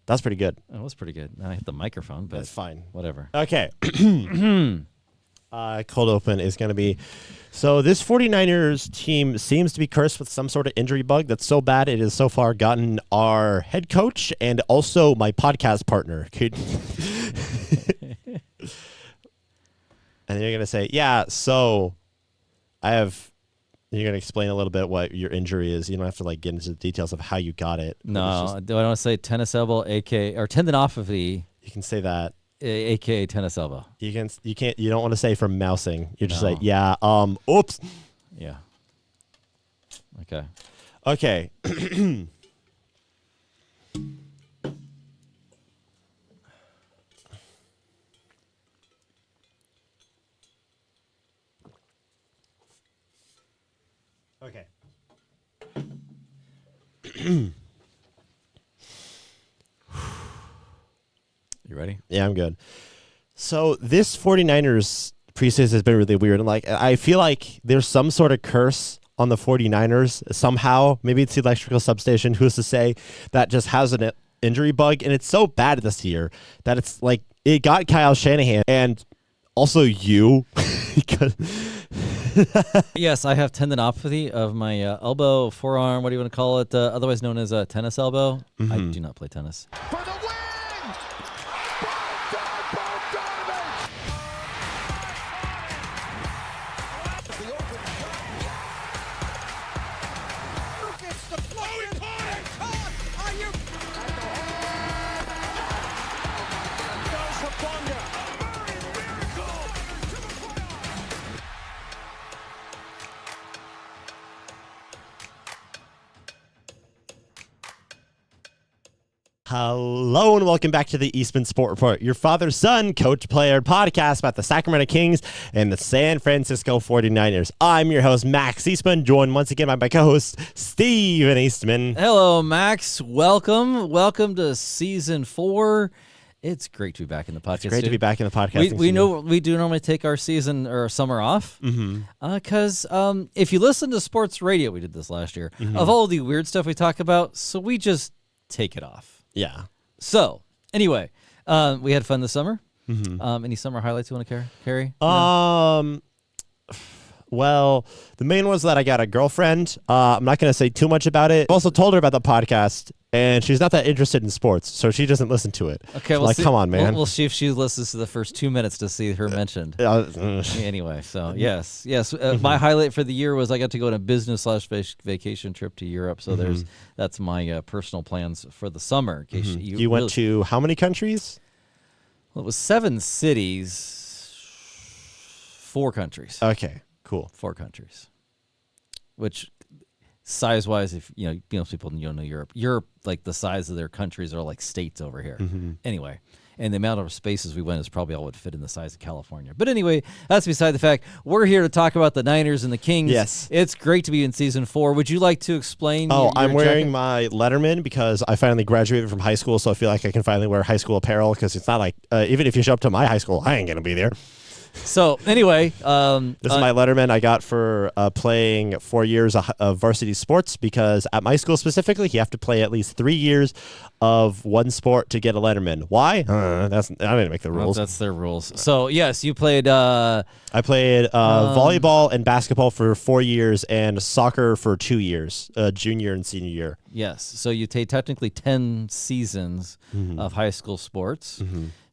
That's pretty good. That was pretty good. Now I hit the microphone, but That's fine. Whatever. Okay. Cold open is going to be... So this 49ers team seems to be cursed with some sort of injury bug that's so bad it has so far gotten our head coach and also my podcast partner. And you're going to say, yeah, so you're going to explain a little bit what your injury is. You don't have to get into the details of how you got it. No, do I want to say tennis elbow, or tendinopathy? You can say that. AKA tennis elbow. You can't, you don't want to say from mousing. You're just like, oops. Yeah. Okay. Okay. Okay. You ready? Yeah, I'm good. So this 49ers preseason has been really weird. And I feel like there's some sort of curse on the 49ers somehow. Maybe it's the electrical substation, who's to say, that just has an injury bug. And it's so bad this year that it's it got Kyle Shanahan and also you. Yes, I have tendinopathy of my elbow, forearm, what do you want to call it? Otherwise known as a tennis elbow. Mm-hmm. I do not play tennis. For the win! Hello and welcome back to the Eastman Sport Report, your father's son, coach, player, podcast about the Sacramento Kings and the San Francisco 49ers. I'm your host, Max Eastman, joined once again by my co-host, Steven Eastman. Hello, Max. Welcome to Season 4. It's great to be back in the podcast. It's great to be back in the podcast. We know we do normally take our season or summer off because if you listen to sports radio, we did this last year, of all the weird stuff we talk about, so we just take it off. Yeah. So, anyway, we had fun this summer. Any summer highlights you want to carry? Well, the main was that I got a girlfriend. I'm not going to say too much about it. I also told her about the podcast, and she's not that interested in sports, so she doesn't listen to it. Okay, well, come on, man. We'll see if she listens to the first 2 minutes to see her mentioned. Anyway, so yes. My highlight for the year was I got to go on a business/vacation trip to Europe. So that's my personal plans for the summer. In case you went to how many countries? Well, it was 7 cities, 4 countries. Okay. Cool. 4 countries, which size-wise, if most people know Europe, like the size of their countries are like states over here. Anyway, and the amount of spaces we went is probably all would fit in the size of California. But anyway, that's beside the fact. We're here to talk about the Niners and the Kings. Yes, it's great to be in Season 4. Would you like to explain? I'm wearing my Letterman because I finally graduated from high school, so I feel like I can finally wear high school apparel because it's not like even if you show up to my high school, I ain't gonna be there. So anyway, this is my Letterman I got for playing 4 years of varsity sports because at my school specifically, you have to play at least 3 years of one sport to get a Letterman. Why? I didn't make the rules. Well, that's their rules. So yes, you played. I played volleyball and basketball for 4 years and soccer for 2 years, junior and senior year. Yes. So you take technically 10 seasons of high school sports.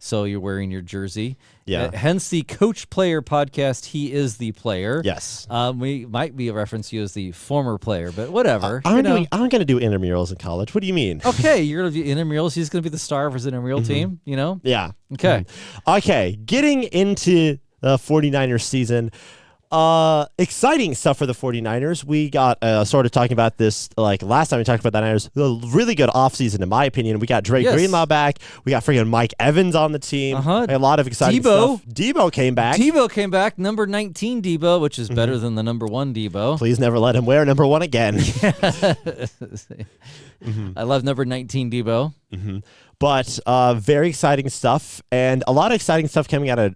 So you're wearing your jersey. Yeah. Hence the Coach Player podcast. He is the player. Yes. We might be a reference to you as the former player, but whatever. I'm going to do intramurals in college. What do you mean? Okay, you're going to do intramurals. He's going to be the star of his intramural team, Yeah. Okay. Okay. Getting into the 49ers season. Exciting stuff for the 49ers. We got sort of talking about this last time we talked about the Niners. A really good offseason, in my opinion. We got Dre Greenlaw back. We got freaking Mike Evans on the team. A lot of exciting stuff. Debo came back. Number 19 Debo, which is better than the number 1 Debo. Please never let him wear number 1 again. I love number 19 Debo. But very exciting stuff, and a lot of exciting stuff coming out of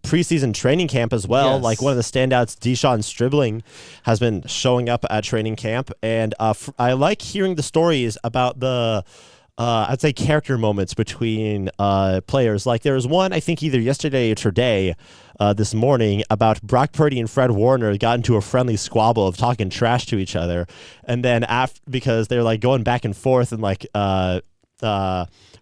preseason training camp as well. Yes. Like one of the standouts, Deshaun Stribling, has been showing up at training camp, and I like hearing the stories about the I'd say character moments between players. Like there was one, I think either yesterday or today, this morning, about Brock Purdy and Fred Warner got into a friendly squabble of talking trash to each other, and then because they're like going back and forth, and like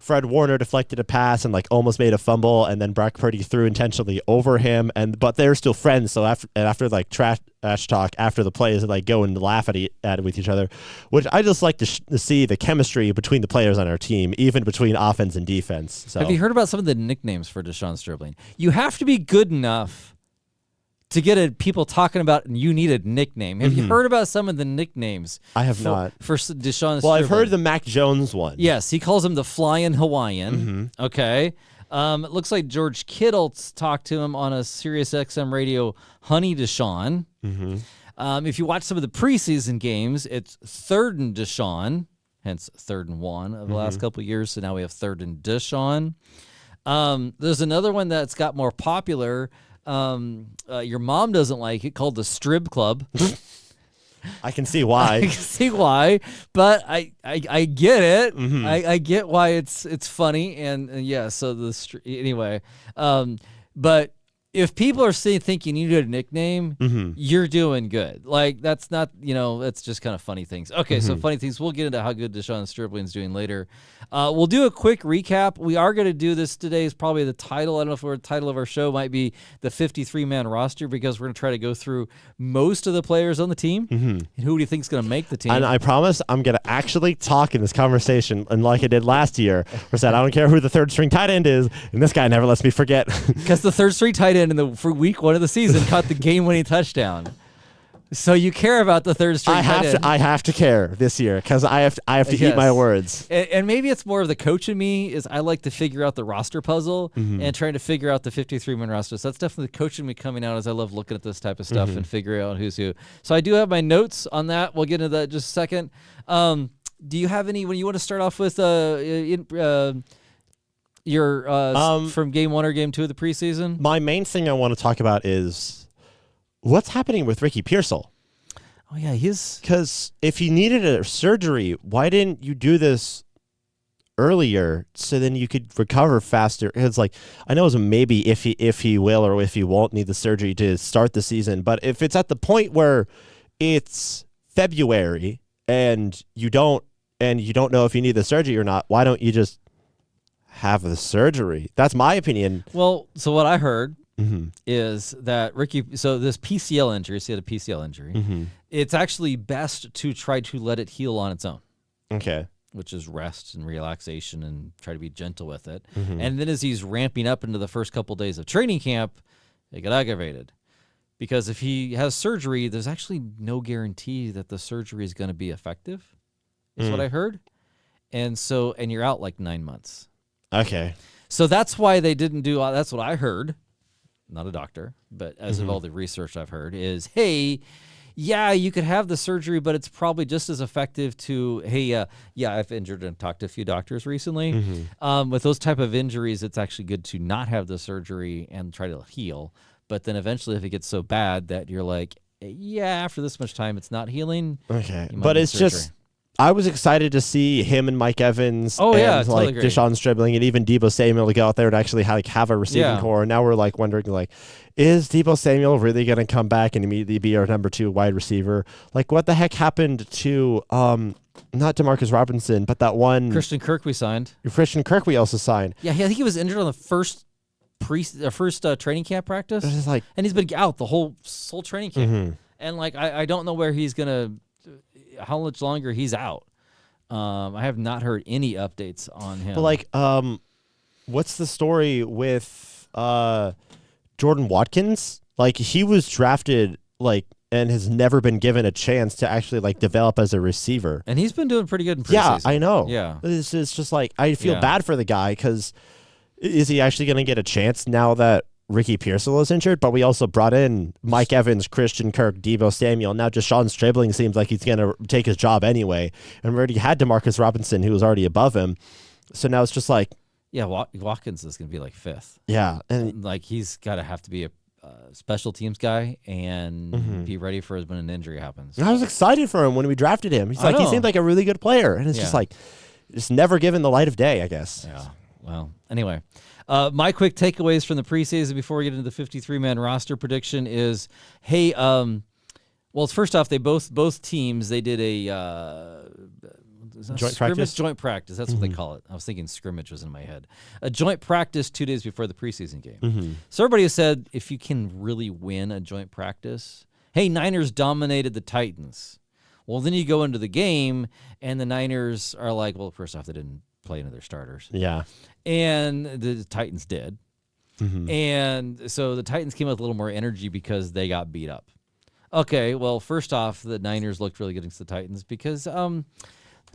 Fred Warner deflected a pass and like almost made a fumble, and then Brock Purdy threw intentionally over him, but they're still friends. So after like trash talk after the plays, they like go and laugh at it with each other, which I just like to see the chemistry between the players on our team, even between offense and defense. So. Have you heard about some of the nicknames for Deshaun Stribling? You have to be good enough to get people talking about, and you need a nickname. Have you heard about some of the nicknames? I have not. For Deshaun Stribling? Well, I've heard the Mac Jones one. Yes, he calls him the Flying Hawaiian. Okay. It looks like George Kittle talked to him on a Sirius XM radio, Honey Deshaun. If you watch some of the preseason games, it's Third and Deshaun, hence 3rd and 1 of the last couple of years. So now we have 3rd and Deshaun. There's another one that's got more popular. Your mom doesn't like it, called the Strib Club. I can see why. I can see why, but I get it. I get why it's funny, and yeah. So anyway, but if people are thinking you need a nickname, you're doing good. Like that's not, that's just kind of funny things. Okay, so funny things. We'll get into how good Deshaun Stribling's doing later. We'll do a quick recap. We are going to do this today. Is probably the title. I don't know if the title of our show might be the 53-man roster, because we're going to try to go through most of the players on the team. And who do you think is going to make the team? And I promise I'm going to actually talk in this conversation, and like I did last year, where I said I don't care who the 3rd string tight end is, and this guy never lets me forget. Because the 3rd string tight end for week 1 of the season caught the game-winning touchdown. So you care about the 3rd string tight end. I have to care this year, because I have to eat my words. And maybe it's more of the coach in me, is I like to figure out the roster puzzle and trying to figure out the 53-man roster. So that's definitely the coach in me coming out, as I love looking at this type of stuff and figuring out who's who. So I do have my notes on that. We'll get into that in just a second. Do you have any, when you want to start off with your from game 1 or game 2 of the preseason? My main thing I want to talk about is what's happening with Ricky Pearsall. Oh, yeah, because if he needed a surgery, why didn't you do this earlier so then you could recover faster? It's like, I know it's maybe if he will or if he won't need the surgery to start the season, but if it's at the point where it's February and you don't know if you need the surgery or not, why don't you just have the surgery? That's my opinion. Well, so what I heard is that so this PCL injury, so he had a PCL injury, it's actually best to try to let it heal on its own. Okay. Which is rest and relaxation and try to be gentle with it. And then as he's ramping up into the first couple days of training camp, it got aggravated. Because if he has surgery, there's actually no guarantee that the surgery is going to be effective, is what I heard. And you're out like 9 months. Okay. So that's why they didn't do, that's what I heard. Not a doctor, but as of all the research I've heard is, hey, yeah, you could have the surgery, but it's probably just as effective to, I've injured and talked to a few doctors recently. With those type of injuries, it's actually good to not have the surgery and try to heal. But then eventually if it gets so bad that you're like, yeah, after this much time, it's not healing. Okay. But it's just, I was excited to see him and Mike Evans and totally Deshaun Stribling and even Deebo Samuel to go out there and actually have a receiving core. And now we're like wondering, like, is Deebo Samuel really going to come back and immediately be our number 2 wide receiver? Like, what the heck happened to not DeMarcus Robinson, but that one Christian Kirk we signed. Christian Kirk we also signed. Yeah, I think he was injured on the first training camp practice, and he's been out the whole training camp. And like I don't know where he's gonna. How much longer he's out? I have not heard any updates on him. But like, what's the story with Jordan Watkins? Like, he was drafted and has never been given a chance to actually develop as a receiver. And he's been doing pretty good in preseason. Yeah, I know. Yeah, it's just like I feel bad for the guy, because is he actually going to get a chance now that Ricky Pearsall is injured? But we also brought in Mike Evans, Christian Kirk, Deebo Samuel. Now Deshaun Stribling seems like he's going to take his job anyway. And we already had DeMarcus Robinson, who was already above him. So now it's just like... Yeah, Watkins is going to be 5th. Yeah. And he's got to have to be a special teams guy and be ready for when an injury happens. I was excited for him when we drafted him. He seemed like a really good player. And it's just like... just never given the light of day, I guess. Yeah. Well, anyway, my quick takeaways from the preseason before we get into the 53-man roster prediction is, hey, well, first off, they both teams, they did a joint practice. That's what they call it. I was thinking scrimmage was in my head. A joint practice 2 days before the preseason game. So everybody has said, if you can really win a joint practice, hey, Niners dominated the Titans. Well, then you go into the game, and the Niners are like, well, first off, they didn't play any of their starters. Yeah. And the Titans did. And so the Titans came out with a little more energy because they got beat up. Okay, well, first off, the Niners looked really good against the Titans because the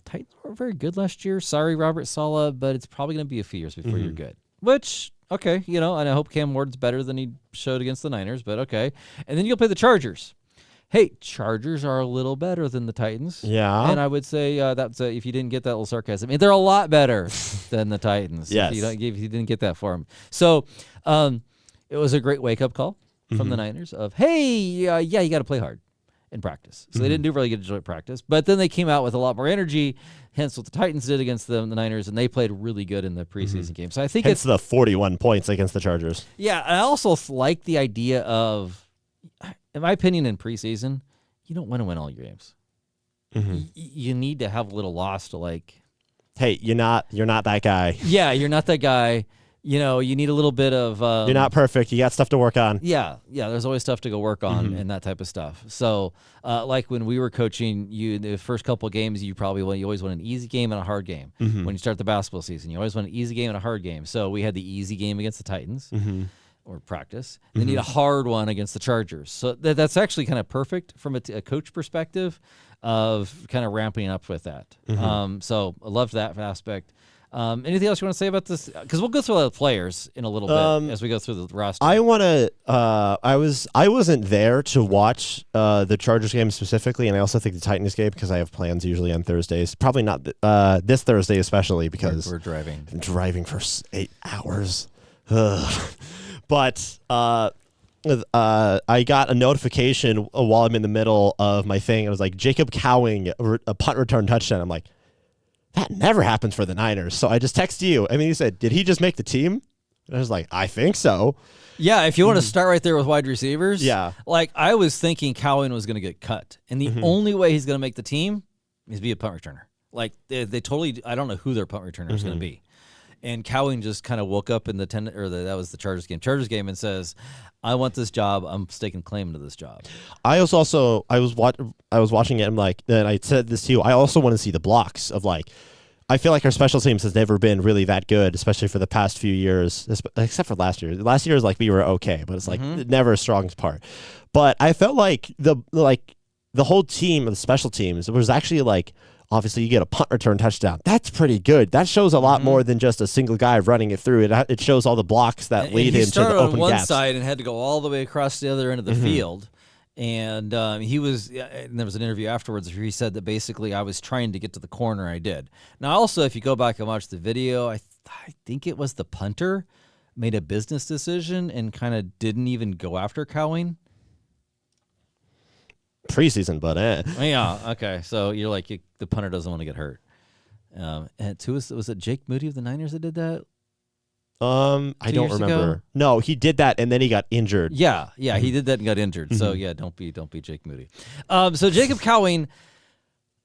Titans weren't very good last year. Sorry, Robert Saleh, but it's probably going to be a few years before you're good. Which, okay, and I hope Cam Ward's better than he showed against the Niners, but okay. And then you'll play the Chargers. Hey, Chargers are a little better than the Titans. Yeah. And I would say that's if you didn't get that little sarcasm, they're a lot better than the Titans. Yes. If you didn't get that for them. So it was a great wake-up call from the Niners of, hey, yeah, you got to play hard in practice. So they didn't do really good joint practice. But then they came out with a lot more energy, hence what the Titans did against the Niners, and they played really good in the preseason game. So I think it's the 41 points against the Chargers. Yeah, I also like the idea of, in my opinion, in preseason, you don't want to win all your games. You need to have a little loss to like, hey, you're not that guy. Yeah, you're not that guy. You need a little bit of. You're not perfect. You got stuff to work on. Yeah. There's always stuff to go work on and that type of stuff. So, like when we were coaching, the first couple of games, you always want an easy game and a hard game. When you start the basketball season, you always want an easy game and a hard game. So we had the easy game against the Titans. Or practice. They need a hard one against the Chargers. So that's actually kind of perfect from a coach perspective of kind of ramping up with that. So I loved that aspect. Anything else you want to say about this? Because we'll go through the players in a little bit as we go through the roster. I want to. I wasn't there to watch the Chargers game specifically, and I also think the Titans game because I have plans usually on Thursdays. Probably not this Thursday, especially because we're driving. I'm driving for 8 hours. But I got a notification while I'm in the middle of my thing. It was like Jacob Cowing, a punt return touchdown. I'm like, that never happens for the Niners. So I just texted you. I mean, he said, did he just make the team? And I was like, I think so. Yeah, if you want to start right there with wide receivers. Yeah. Like, I was thinking Cowing was going to get cut. And the only way he's going to make the team is be a punt returner. Like, they totally, I don't know who their punt returner is going to be. And Cowing just kind of woke up in that was the Chargers game and says, I want this job. I'm staking claim to this job. I was watching it and and I said this to you. I also want to see the blocks of I feel like our special teams has never been really that good, especially for the past few years, except for last year. Last year is we were okay, but it's never a strong part. But I felt like the whole team of the special teams was actually obviously, you get a punt return touchdown. That's pretty good. That shows a lot more than just a single guy running it through. It shows all the blocks that lead him to the open gaps. He started on one side and had to go all the way across the other end of the field. And and there was an interview afterwards where he said that basically I was trying to get to the corner. I did. Now, also, if you go back and watch the video, I think it was the punter made a business decision and kind of didn't even go after Cowing. Preseason, but Yeah, okay. So you're like, the punter doesn't want to get hurt. And was it Jake Moody of the Niners that did that? I don't remember. Ago? No, he did that and then he got injured. Yeah, he did that and got injured. So yeah, don't be Jake Moody. So Jacob Cowing,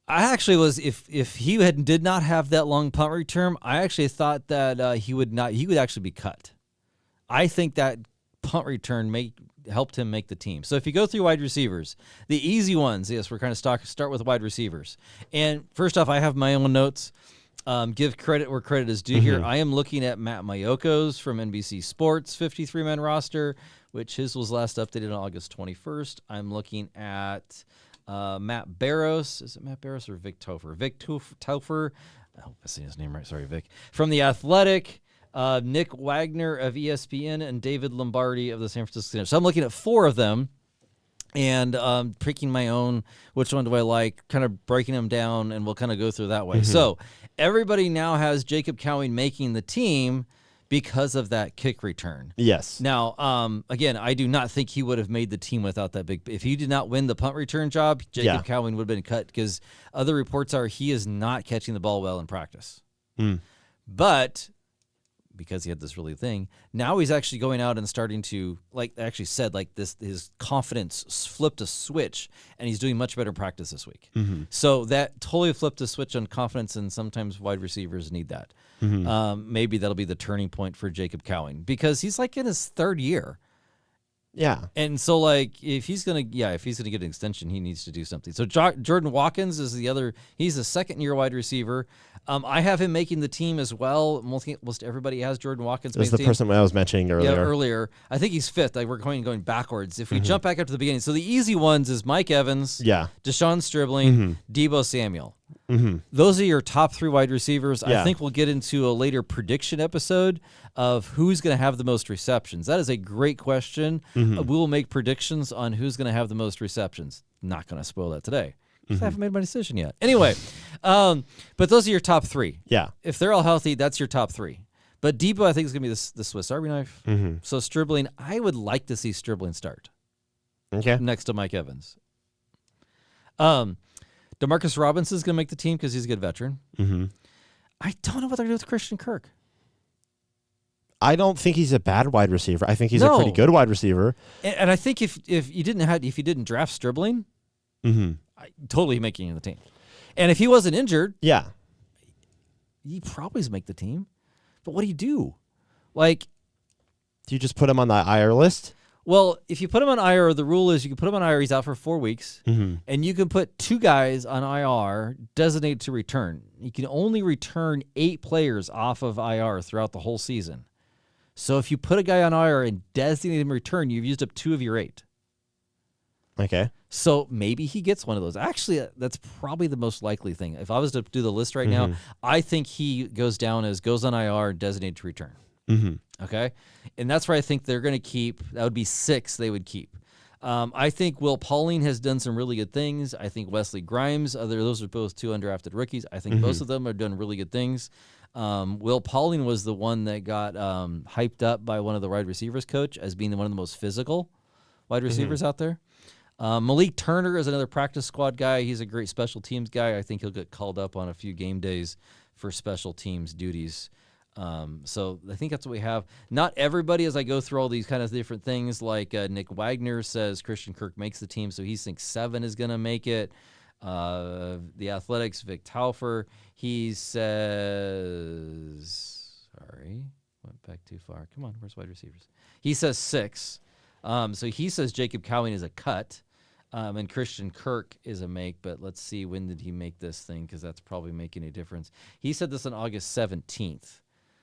I actually was if he did not have that long punt return, I actually thought that he would actually be cut. I think that punt return helped him make the team. So if you go through wide receivers, the easy ones, yes, we're kind of start with wide receivers. And first off, I have my own notes. Give credit where credit is due here. I am looking at Matt Mayoko's from NBC Sports 53-man roster, which his was last updated on August 21st. I'm looking at Matt Barros. Is it Matt Barros or Vic Topher? Vic Topher. I hope I'm saying his name right. Sorry, Vic. From The Athletic. Nick Wagner of ESPN and David Lombardi of the San Francisco Times. So I'm looking at 4 of them and picking my own, which one do I like, kind of breaking them down, and we'll kind of go through that way. So everybody now has Jacob Cowing making the team because of that kick return. Yes. Now, again, I do not think he would have made the team without that big. If he did not win the punt return job, Jacob Cowing would have been cut because other reports are he is not catching the ball well in practice. But because he had this really thing, now he's actually going out and starting to, like I actually said, like this, his confidence flipped a switch, and he's doing much better in practice this week. So that totally flipped a switch on confidence, and sometimes wide receivers need that. Maybe that'll be the turning point for Jacob Cowing because he's like in his third year. Yeah. And so, like, if he's gonna get an extension, he needs to do something. So Jordan Watkins is the other. He's a second-year wide receiver. I have him making the team as well. Most everybody has Jordan Watkins. That's the person I was mentioning earlier. Yeah, earlier. I think he's fifth. Like we're going backwards. If we jump back up to the beginning, so the easy ones is Mike Evans, Deshaun Stribling, Deebo Samuel. Those are your top 3 wide receivers. I think we'll get into a later prediction episode of who's going to have the most receptions. That is a great question. We will make predictions on who's going to have the most receptions. Not going to spoil that today because I haven't made my decision yet. Anyway, but those are your top 3. Yeah. If they're all healthy, that's your top 3. But Deebo, I think, is going to be the Swiss Army knife. So Stribling, I would like to see Stribling start. Okay. Next to Mike Evans. Demarcus Robinson is going to make the team because he's a good veteran. I don't know what they're going to do with Christian Kirk. I don't think he's a bad wide receiver. I think he's a pretty good wide receiver. And I think if you didn't draft Stribling, totally making the team. And if he wasn't injured, he probably make the team. But what do you do? Like, do you just put him on the IR list? Well, if you put him on IR, the rule is you can put him on IR. He's out for 4 weeks, and you can put 2 guys on IR designated to return. You can only return 8 players off of IR throughout the whole season. So if you put a guy on IR and designate him to return, you've used up 2 of your 8. Okay. So maybe he gets one of those. Actually, that's probably the most likely thing. If I was to do the list right now, I think he goes on IR, designated to return. Okay? And that's where I think they're going to keep. That would be 6 they would keep. I think Will Pauling has done some really good things. I think Wesley Grimes, those are both 2 undrafted rookies. I think both of them have done really good things. Will Pauling was the one that got hyped up by one of the wide receivers coach as being one of the most physical wide receivers out there. Malik Turner is another practice squad guy. He's a great special teams guy. I think he'll get called up on a few game days for special teams duties. So I think that's what we have. Not everybody, as I go through all these kind of different things, like Nick Wagner says Christian Kirk makes the team, so he thinks 7 is going to make it. The Athletics, Vic Taufer, he says, went back too far. Come on, where's wide receivers? He says 6. So he says Jacob Cowing is a cut, and Christian Kirk is a make, but let's see, when did he make this thing, because that's probably making a difference. He said this on August 17th.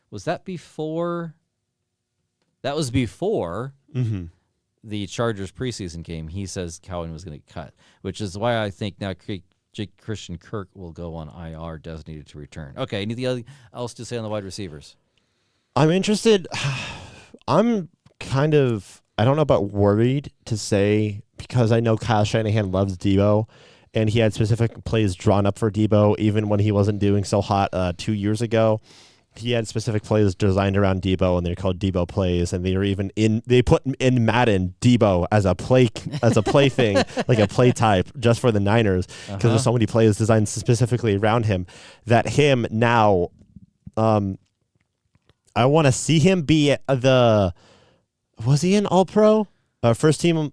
Was that before? That was before the Chargers preseason game. He says Cowing was going to cut, which is why I think now Christian Kirk will go on IR, designated to return. Okay, anything else to say on the wide receivers? I'm interested. I'm kind of, I don't know about worried to say, because I know Kyle Shanahan loves Deebo, and he had specific plays drawn up for Deebo even when he wasn't doing so hot 2 years ago. He had specific plays designed around Deebo, and they're called Deebo plays, and they put in Madden Deebo as a play thing, like a play type just for the Niners, because there's so many plays designed specifically around him that him now, I want to see him be was he an All-Pro? First team?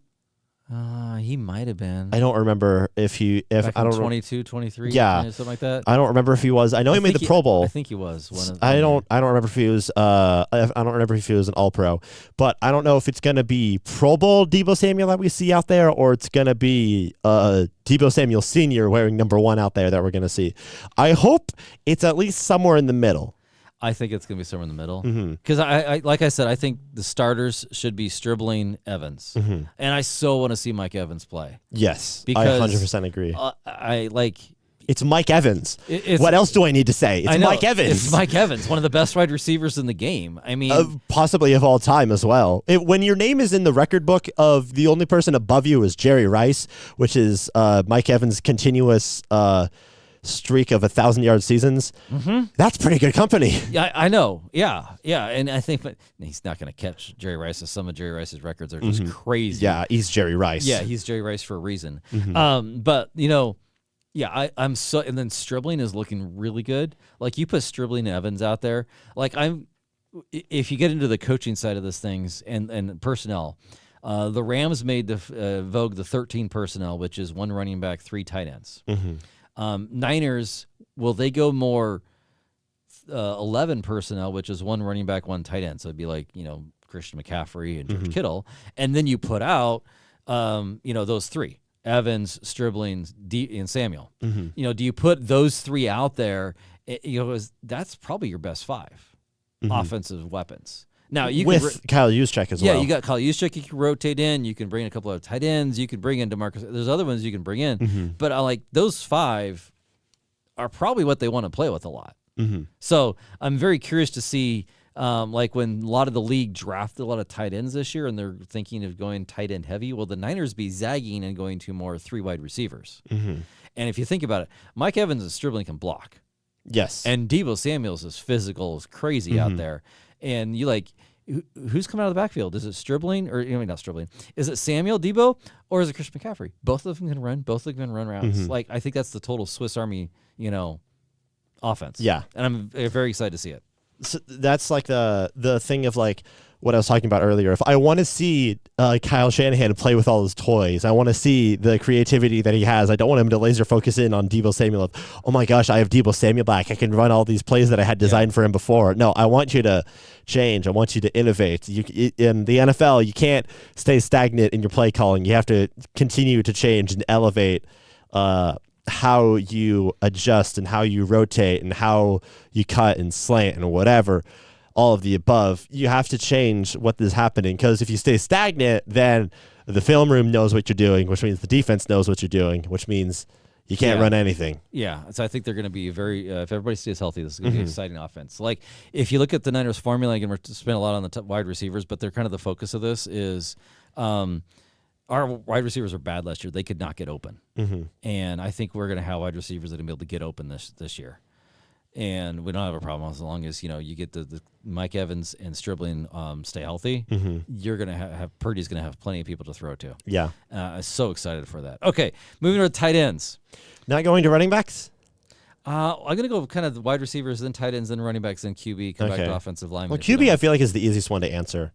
He might have been. I don't remember if I don't 22, 23, something like that. I don't remember if he was. I know he made the Pro Bowl. I think he was one of them. I don't remember if he was. I don't remember if he was an All-Pro, but I don't know if it's gonna be Pro Bowl Deebo Samuel that we see out there, or it's gonna be Deebo Samuel Sr. wearing number 1 out there that we're gonna see. I hope it's at least somewhere in the middle. I think it's going to be somewhere in the middle. Because, I like I said, I think the starters should be Stribling, Evans. And I so want to see Mike Evans play. Yes, because I 100% agree. It's Mike Evans. What else do I need to say? It's Mike Evans. It's Mike Evans, one of the best wide receivers in the game. I mean, possibly of all time as well. When your name is in the record book of the only person above you is Jerry Rice, which is Mike Evans' continuous streak of 1,000-yard seasons. That's pretty good company. Yeah, I know. Yeah, and I think but he's not going to catch Jerry Rice. Some of Jerry Rice's records are just crazy. Yeah, he's Jerry Rice. Yeah, he's Jerry Rice for a reason. But I'm so. And then Stribling is looking really good. Like you put Stribling and Evans out there. Like if you get into the coaching side of this things and personnel. The Rams made the Vogue the 13 personnel, which is 1 running back, 3 tight ends. Niners, will they go more 11 personnel, which is 1 running back, 1 tight end? So it'd be like, Christian McCaffrey and George Kittle. And then you put out, those 3, Evans, Stribling, and Samuel. Do you put those 3 out there? That's probably your best 5 offensive weapons. Now you with Kyle Juszczyk as well. Yeah, you got Kyle Juszczyk. You can rotate in. You can bring in a couple of tight ends. You can bring in DeMarcus. There's other ones you can bring in. But I like those 5 are probably what they want to play with a lot. So I'm very curious to see, like when a lot of the league drafted a lot of tight ends this year, and they're thinking of going tight end heavy. Will the Niners be zagging and going to more 3 wide receivers? And if you think about it, Mike Evans and Stribling can block. Yes, and Deebo Samuel's is physical, is crazy out there. And you like, who's coming out of the backfield? Is it Stribling or not Stribling? Is it Samuel, Deebo, or is it Christian McCaffrey? Both of them can run. Both of them can run routes. Like I think that's the total Swiss Army, offense. Yeah, and I'm very excited to see it. So that's like the thing of like what I was talking about earlier. If I want to see Kyle Shanahan play with all his toys, I want to see the creativity that he has. I don't want him to laser focus in on Deebo Samuel. Oh my gosh, I have Deebo Samuel back. I can run all these plays that I had designed for him before. No, I want you to change. I want you to innovate. In the NFL, you can't stay stagnant in your play calling. You have to continue to change and elevate how you adjust and how you rotate and how you cut and slant and whatever. All of the above, you have to change what is happening, because if you stay stagnant, then the film room knows what you're doing, which means the defense knows what you're doing, which means you can't run anything. Yeah, so I think they're going to be very, if everybody stays healthy, this is going to be an exciting offense. Like, if you look at the Niners formula, again, we're spending a lot on the wide receivers, but they're kind of the focus of this is our wide receivers are bad last year. They could not get open. And I think we're going to have wide receivers that are going to be able to get open this year. And we don't have a problem as long as you get the Mike Evans and Stribling stay healthy. You're gonna have Purdy's gonna have plenty of people to throw to. Yeah, I'm so excited for that. Okay, moving to tight ends. Not going to running backs. I'm gonna go kind of the wide receivers, then tight ends, then running backs, then QB. Come back to offensive linemen. Well, QB I feel like is the easiest one to answer.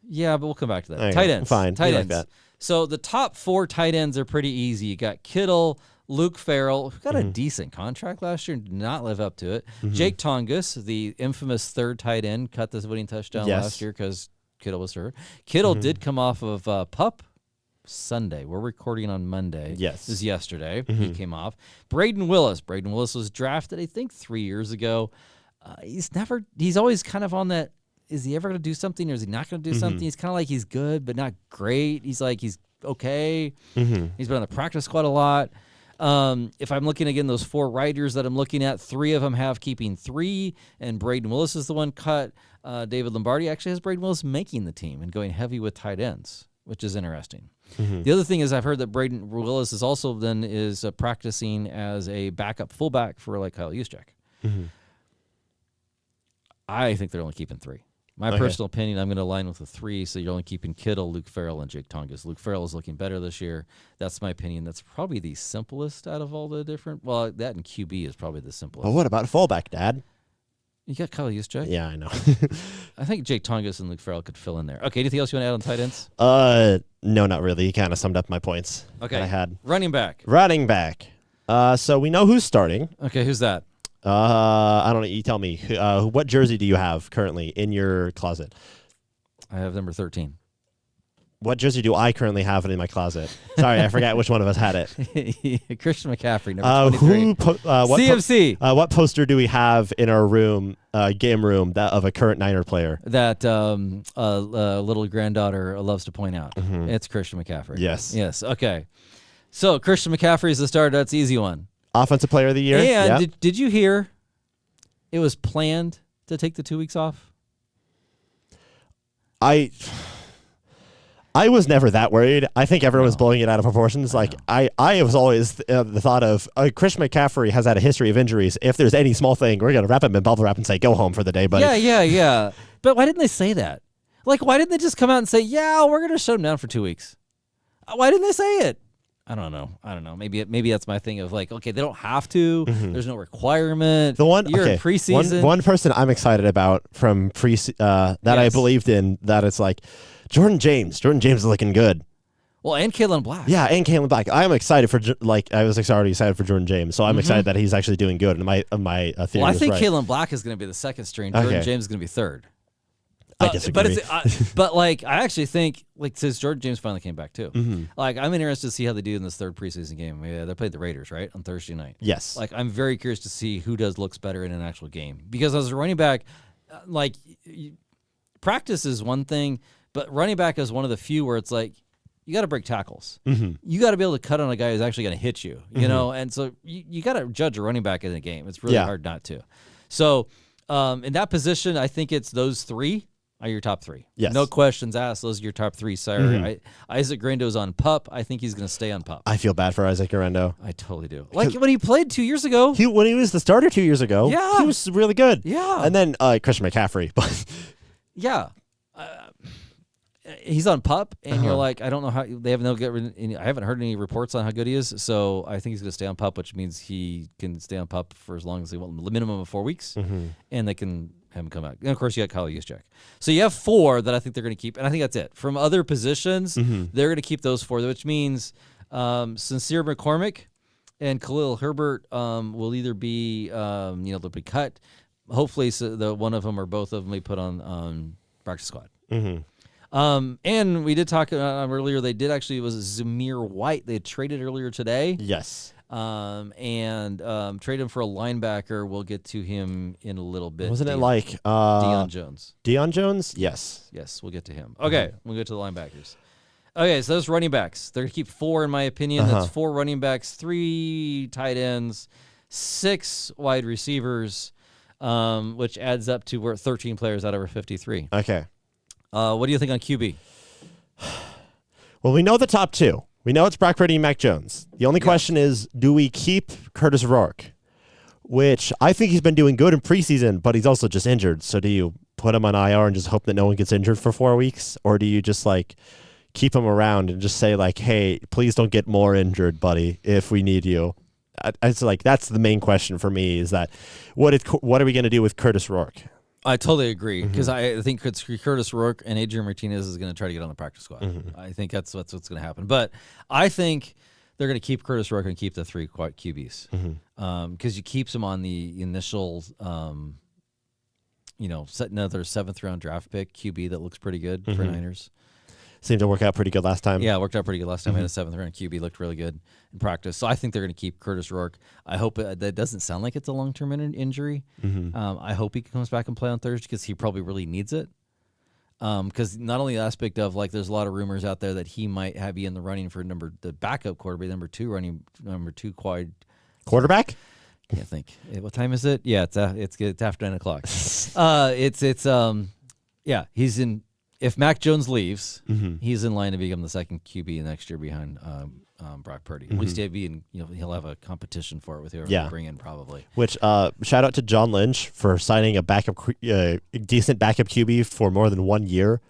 Yeah, but we'll come back to that. Okay, tight ends, fine. Tight ends. Like that. So the top 4 tight ends are pretty easy. You got Kittle, Luke Farrell, who got a decent contract last year and did not live up to it. Jake Tongus, the infamous 3rd tight end, cut this winning touchdown last year because Kittle was hurt. Kittle did come off of PUP Sunday. We're recording on Monday. Yes. This is yesterday. He came off. Braden Willis. Braden Willis was drafted, I think, 3 years ago. He's always kind of on that, is he ever going to do something or is he not going to do something? He's kind of like he's good but not great. He's okay. He's been on the practice squad a lot. If I'm looking again, those 4 riders that I'm looking at, 3 of them have keeping 3, and Braden Willis is the one cut. David Lombardi actually has Braden Willis making the team and going heavy with tight ends, which is interesting. The other thing is I've heard that Braden Willis is also then practicing as a backup fullback for like Kyle Juszczyk. I think they're only keeping 3. My personal opinion, I'm going to align with the 3, so you're only keeping Kittle, Luke Farrell, and Jake Tongus. Luke Farrell is looking better this year. That's my opinion. That's probably the simplest out of all the different. Well, that and QB is probably the simplest. Well, what about fullback, Dad? You got Kyle Juszczyk? Yeah, I know. I think Jake Tongus and Luke Farrell could fill in there. Okay, anything else you want to add on tight ends? No, not really. You kind of summed up my points that I had. Running back. So we know who's starting. Okay, who's that? I don't know. You tell me. What jersey do you have currently in your closet? I have number 13. What jersey do I currently have in my closet? Sorry, I forgot which one of us had it. Christian McCaffrey, number 23. CMC. What poster do we have in our room, game room, of a current Niner player? That little granddaughter loves to point out. It's Christian McCaffrey. Yes. Okay. So Christian McCaffrey is the starter. That's the easy one. Offensive player of the year. And did you hear it was planned to take the 2 weeks off? I I was never that worried. I think everyone was blowing it out of proportions. Like I was always the thought of Christian McCaffrey has had a history of injuries. If there's any small thing, we're gonna wrap him in bubble wrap and say go home for the day, buddy. Yeah. But why didn't they say that? Like, why didn't they just come out and say, yeah, we're gonna shut him down for 2 weeks? Why didn't they say it? I don't know. Maybe that's my thing of like, okay, they don't have to. There's no requirement. You're in preseason. One person I'm excited about from I believed in, that it's like Jordan James. Jordan James is looking good. Well, and Kalen Black. Yeah, and Kalen Black. I'm excited for I was already excited for Jordan James, so I'm excited that he's actually doing good. And my theory. Well, I think right. Kalen Black is going to be the second string. Jordan James is going to be third. I disagree. But like, I actually think, like, since Jordan James finally came back too, like, I'm interested to see how they do in this third preseason game. Yeah, they played the Raiders, right, on Thursday night. Yes. Like, I'm very curious to see who looks better in an actual game, because as a running back, like, practice is one thing, but running back is one of the few where it's like, you got to break tackles. You got to be able to cut on a guy who's actually going to hit you, you know? And so you got to judge a running back in a game. It's really hard not to. So in that position, I think it's those three are your top three. Yes. No questions asked. Those are your top three. Sorry. Isaac Grando's on PUP. I think he's going to stay on PUP. I feel bad for Isaac Grando. I totally do. Like when he played 2 years ago. When he was the starter 2 years ago, he was really good. Yeah. And then Christian McCaffrey. Yeah. He's on PUP, and you're like, I don't know how they have I haven't heard any reports on how good he is, so I think he's going to stay on PUP, which means he can stay on PUP for as long as they want, the minimum of 4 weeks, and they can have him come out. And of course, you got Kyle Juszczyk. So you have four that I think they're going to keep, and I think that's it. From other positions, they're going to keep those four, which means Sincere McCormick and Khalil Herbert will either be, they'll be cut. Hopefully, the one of them or both of them will be put on practice squad. And we did talk earlier. They did actually, it was Zamir White. They had traded earlier today. Yes. And trade him for a linebacker. We'll get to him in a little bit. Wasn't it like Deion Jones? Deion Jones? Yes. Yes, we'll get to him. Okay, we'll get to the linebackers. Okay, so those running backs. They're going to keep four, in my opinion. That's 4 running backs, 3 tight ends, 6 wide receivers, which adds up to we're 13 players out of our 53. Okay. What do you think on QB? Well, we know the top 2. We know it's Brock Purdy and Mac Jones. The only question is, do we keep Curtis Rourke? Which I think he's been doing good in preseason, but he's also just injured. So do you put him on IR and just hope that no one gets injured for 4 weeks? Or do you just like keep him around and just say like, hey, please don't get more injured, buddy, if we need you? It's like, that's the main question for me, is that what are we going to do with Curtis Rourke? I totally agree, because I think Curtis Rourke and Adrian Martinez is going to try to get on the practice squad. I think that's what's going to happen. But I think they're going to keep Curtis Rourke and keep the 3 QBs, because you keeps them on the initial, set another 7th-round draft pick QB that looks pretty good for Niners. Seemed to work out pretty good last time. Yeah, it worked out pretty good last time. I had a 7th-round QB, looked really good in practice. So I think they're going to keep Curtis Rourke. I hope that doesn't sound like it's a long-term injury. I hope he comes back and play on Thursday, because he probably really needs it. Because not only the aspect of, like, there's a lot of rumors out there that he might be in the running for the backup quarterback, number 2 Quarterback? Can't think. What time is it? Yeah, it's after 9 o'clock. He's in. If Mac Jones leaves, he's in line to become the second QB next year behind Brock Purdy. At least he'll have a competition for it with whoever they bring in, probably. Which shout out to John Lynch for signing a decent backup QB for more than 1 year.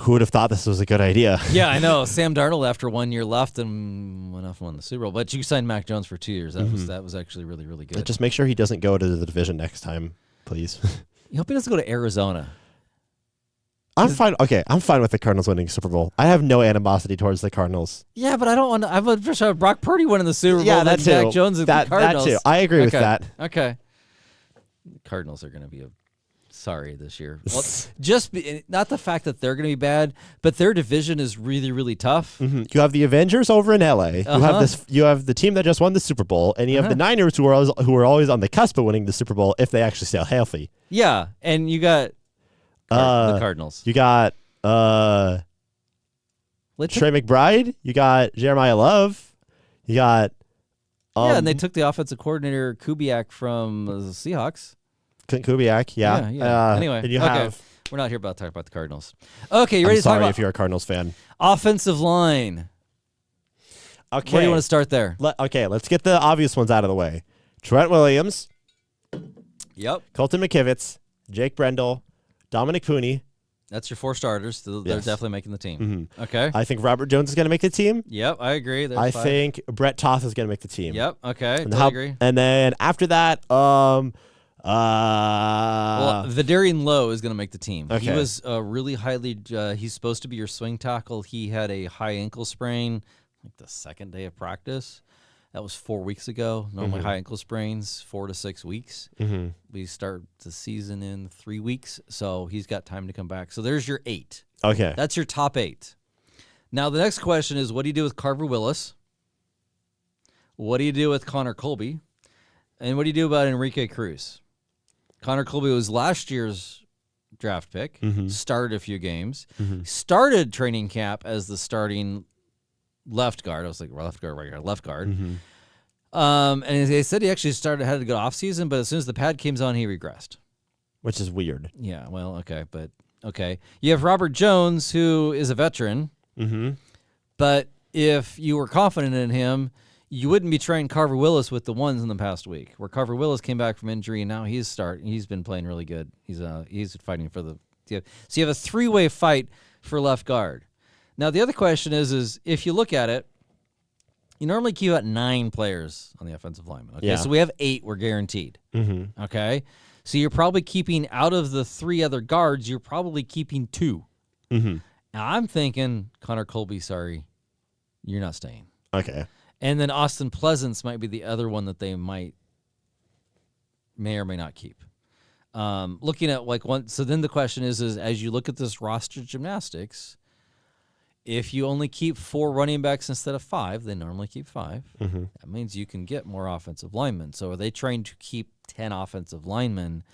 Who would have thought this was a good idea? Yeah, I know. Sam Darnold, after 1 year left, and went off and won the Super Bowl. But you signed Mac Jones for 2 years. That was actually really, really good. Just make sure he doesn't go to the division next time, please. You hope he doesn't go to Arizona. I'm fine. Okay, I'm fine with the Cardinals winning Super Bowl. I have no animosity towards the Cardinals. Yeah, but I don't want to. I would just have Brock Purdy winning the Super Bowl. Yeah, that too. Mac Jones and the Cardinals. That too. I agree with that. Okay. Cardinals are going to be sorry this year. Well, not the fact that they're going to be bad, but their division is really, really tough. You have the Avengers over in LA. You have the team that just won the Super Bowl, and you have the Niners who are always on the cusp of winning the Super Bowl if they actually stay healthy. Yeah, and you got the Cardinals. You got Trey McBride. You got Jeremiah Love. You got and they took the offensive coordinator Kubiak from the Seahawks. Clint Kubiak. Yeah. Anyway, and you have We're not here about talking about the Cardinals. Okay, you I'm ready to talk sorry about if you're a Cardinals fan. offensive line? Okay. Where do you want to start there? Okay, let's get the obvious ones out of the way. Trent Williams, Yep. Colton McKivitz, Jake Brendel, Dominic Cooney. That's your 4 starters. They're Yes. definitely making the team. Okay. I think Robert Jones is going to make the team. Yep, I agree. There's I 5. think Brett Toth is going to make the team. Yep, okay. And, Totally agree. and then after that, Well, Vidarian Lowe is going to make the team. He Okay. was really highly. He's supposed to be your swing tackle. He had a high ankle sprain, like the second day of practice. That was 4 weeks ago. Normally, high ankle sprains 4 to 6 weeks. We start the season in 3 weeks, so he's got time to come back. So there's your 8. okay. That's your top 8. Now the next question is, what do you do with Carver Willis? What do you do with Connor Colby? And what do you do about Enrique Cruz? Connor Colby was last year's draft pick, started a few games, started training camp as the starting left guard. I was like, left guard, right guard, left guard. And they said he actually had a good offseason, but as soon as the pad came on, he regressed. Which is weird. Yeah, well, okay, but okay. You have Robert Jones, who is a veteran, but if you were confident in him, you wouldn't be trying Carver Willis with the ones in the past week, where Carver Willis came back from injury and now he's been playing really good. He's fighting for the so you have a 3-way fight for left guard. Now the other question is if you look at it, you normally keep out 9 players on the offensive lineman. Okay, Yeah. so we have 8. We're guaranteed. Okay, so you're probably keeping out of the 3 other guards. You're probably keeping 2. Now I'm thinking Connor Colby. Sorry, you're not staying. Okay. And then Austin Pleasance might be the other one that they may or may not keep. Looking at so then the question is as you look at this roster gymnastics, if you only keep 4 running backs instead of 5, they normally keep 5. That means you can get more offensive linemen. So are they trying to keep 10 offensive linemen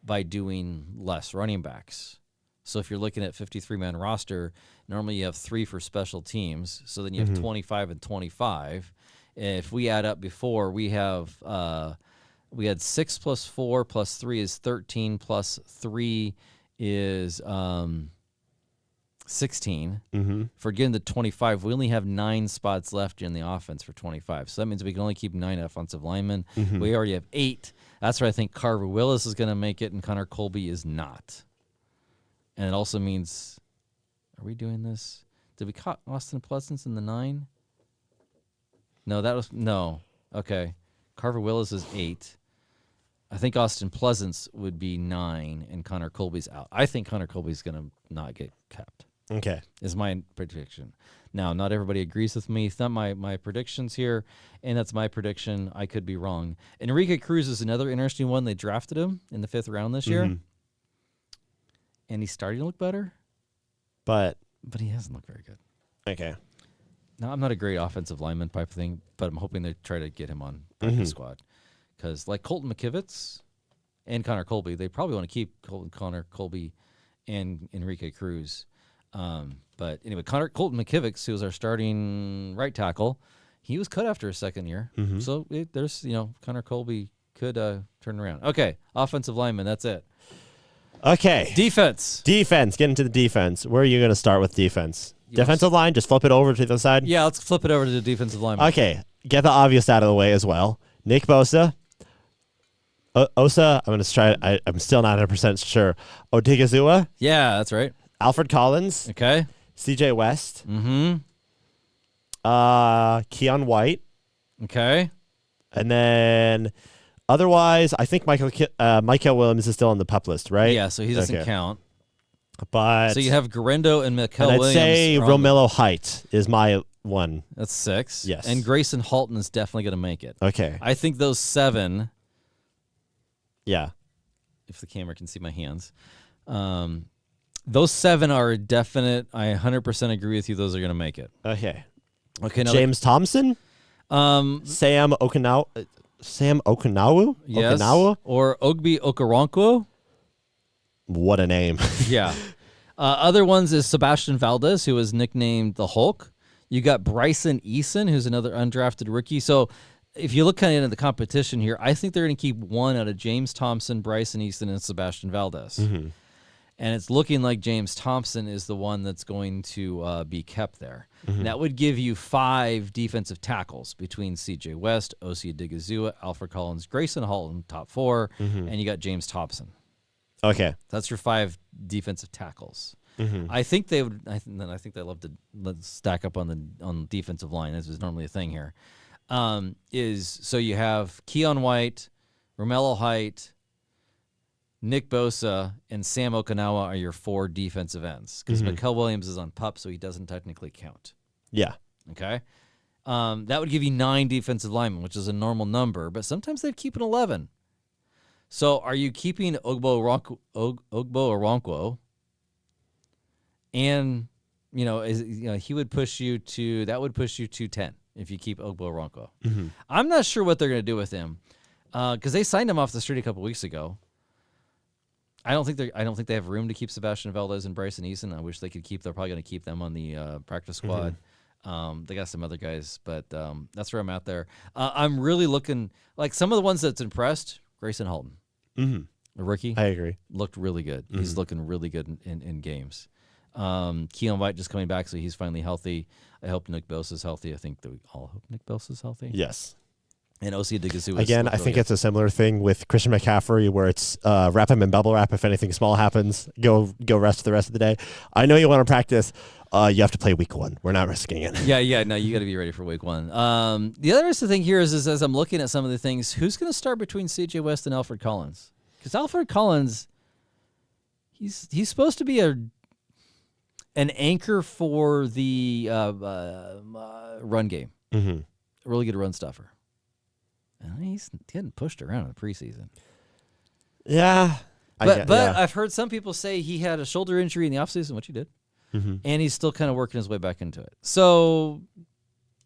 by doing less running backs? So if you're looking at 53-man roster, normally you have 3 for special teams. So then you have 25 and 25. If we add up before, we had 6 plus 4 plus 3 is 13 plus 3 is 16. For getting to 25, we only have 9 spots left in the offense for 25. So that means we can only keep 9 offensive linemen. We already have 8. That's where I think Carver Willis is going to make it and Connor Colby is not. And it also means, are we doing this? Did we cut Austin Pleasance in the 9? No. Okay. Carver Willis is 8. I think Austin Pleasance would be 9 and Connor Colby's out. I think Connor Colby's going to not get kept. Okay. Is my prediction. Now, not everybody agrees with me. It's not my predictions here, and that's my prediction. I could be wrong. Enrique Cruz is another interesting one. They drafted him in the 5th round this year. And he's starting to look better, But he hasn't looked very good. okay. Now, I'm not a great offensive lineman type of thing, but I'm hoping they try to get him on practice squad. Because like Colton McKivitz and Connor Colby, they probably want to keep Connor Colby and Enrique Cruz. But anyway, Colton McKivitz, who was our starting right tackle, he was cut after his second year. So there's, Connor Colby could turn around. Okay, offensive lineman, that's it. Okay. Defense. Get into the defense. Where are you going to start with defense? Defensive line, just flip it over to the side? Yeah, let's flip it over to the defensive lineman. Okay. Get the obvious out of the way as well. Nick Bosa. Osa, I'm going to try. I'm still not 100% sure. Odigizua. Yeah, that's right. Alfred Collins. Okay. CJ West. Keon White. Okay. And then otherwise, I think Michael Williams is still on the PUP list, right? Yeah, so he doesn't count. But so you have Garendo and Mikel I'd Williams. say Romello Height is my one. That's 6. Yes. And Grayson Halton is definitely going to make it. Okay. I think those 7, Yeah. if the camera can see my hands, those 7 are definite. I 100% agree with you. Those are going to make it. Okay. Okay. Now James Thompson? Sam Okinawa? yes. Okinawa? Or Ogbi Okoronkwo. What a name. Yeah. Other ones is Sebastian Valdez, who was nicknamed the Hulk. You got Bryson Eason, who's another undrafted rookie. So if you look kind of into the competition here, I think they're going to keep one out of James Thompson, Bryson Eason, and Sebastian Valdez. And And it's looking like James Thompson is the one that's going to be kept there. And that would give you 5 defensive tackles between C.J. West, Osi Odigizua, Alfred Collins, Grayson Halton, top 4, and you got James Thompson. Okay. That's your 5 defensive tackles. I think they would. I think they love to stack up on the defensive line. This is normally a thing here. So you have Keon White, Romello Height, Nick Bosa, and Sam Okinawa are your 4 defensive ends because Mikael Williams is on PUP, so he doesn't technically count. Yeah. Okay. That would give you 9 defensive linemen, which is a normal number, but sometimes they keep an 11. So are you keeping Ogbo Oronquo? And he would push you to 10 if you keep Ogbo Oronquo. I'm not sure what they're going to do with him because they signed him off the street a couple weeks ago. I don't think they have room to keep Sebastian Valdez and Bryson Eason. I wish they could keep. They're probably going to keep them on the practice squad. They got some other guys, but that's where I'm at there. I'm really looking like some of the ones that's impressed. Grayson Halton, the rookie. I agree. Looked really good. He's looking really good in games. Keon White just coming back, so he's finally healthy. I hope Nick Bosa's healthy. I think that we all hope Nick Bosa's healthy. Yes. And Osi Odigizua. Again, I think it's a similar thing with Christian McCaffrey where it's wrap him in bubble wrap. If anything small happens, go rest the rest of the day. I know you want to practice. You have to play week 1. We're not risking it. Yeah. No, you got to be ready for week 1. The other thing here is as I'm looking at some of the things, who's going to start between C.J. West and Alfred Collins? Because Alfred Collins, he's supposed to be an anchor for the run game. A really good run stuffer. And he hadn't pushed around in the preseason. Yeah. But I've heard some people say he had a shoulder injury in the offseason, which he did. And he's still kind of working his way back into it. So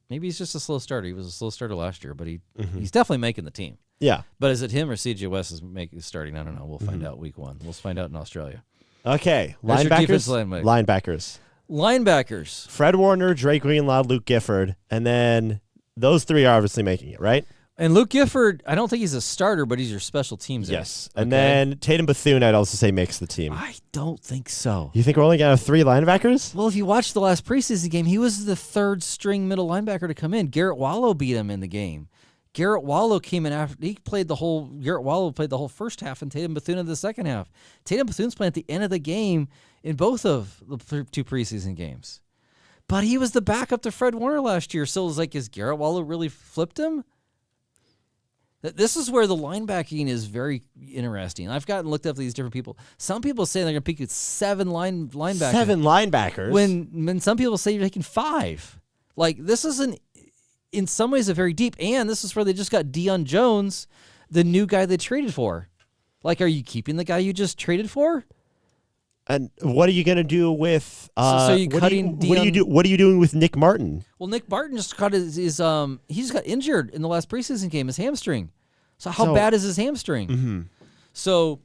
maybe he's just a slow starter. He was a slow starter last year, but he's definitely making the team. Yeah. But is it him or C.J. West is starting? I don't know. We'll find out week 1. We'll find out in Australia. Okay. That's your defensive Linebackers. Linebackers. Fred Warner, Drake Greenlaw, Luke Gifford. And then those 3 are obviously making it, right? And Luke Gifford, I don't think he's a starter, but he's your special teams. Yes. And then Tatum Bethune, I'd also say makes the team. I don't think so. You think we're only going to have 3 linebackers? Well, if you watch the last preseason game, he was the 3rd string middle linebacker to come in. Garrett Wallow beat him in the game. Garrett Wallow came in after Garrett Wallow played the whole first half and Tatum Bethune in the second half. Tatum Bethune's playing at the end of the game in both of the 2 preseason games. But he was the backup to Fred Warner last year. So it was like, is Garrett Wallow really flipped him? This is where the linebacking is very interesting. I've gotten looked up at these different people. Some people say they're going to pick at 7 linebackers. 7 linebackers? When some people say you're taking 5. Like, this isn't, in some ways, a very deep. And this is where they just got Deion Jones, the new guy they traded for. Like, are you keeping the guy you just traded for? And what are you going to do with? So you cutting? What are you doing with Nick Martin? Well, Nick Martin just got he just got injured in the last preseason game, his hamstring. So how bad is his hamstring? So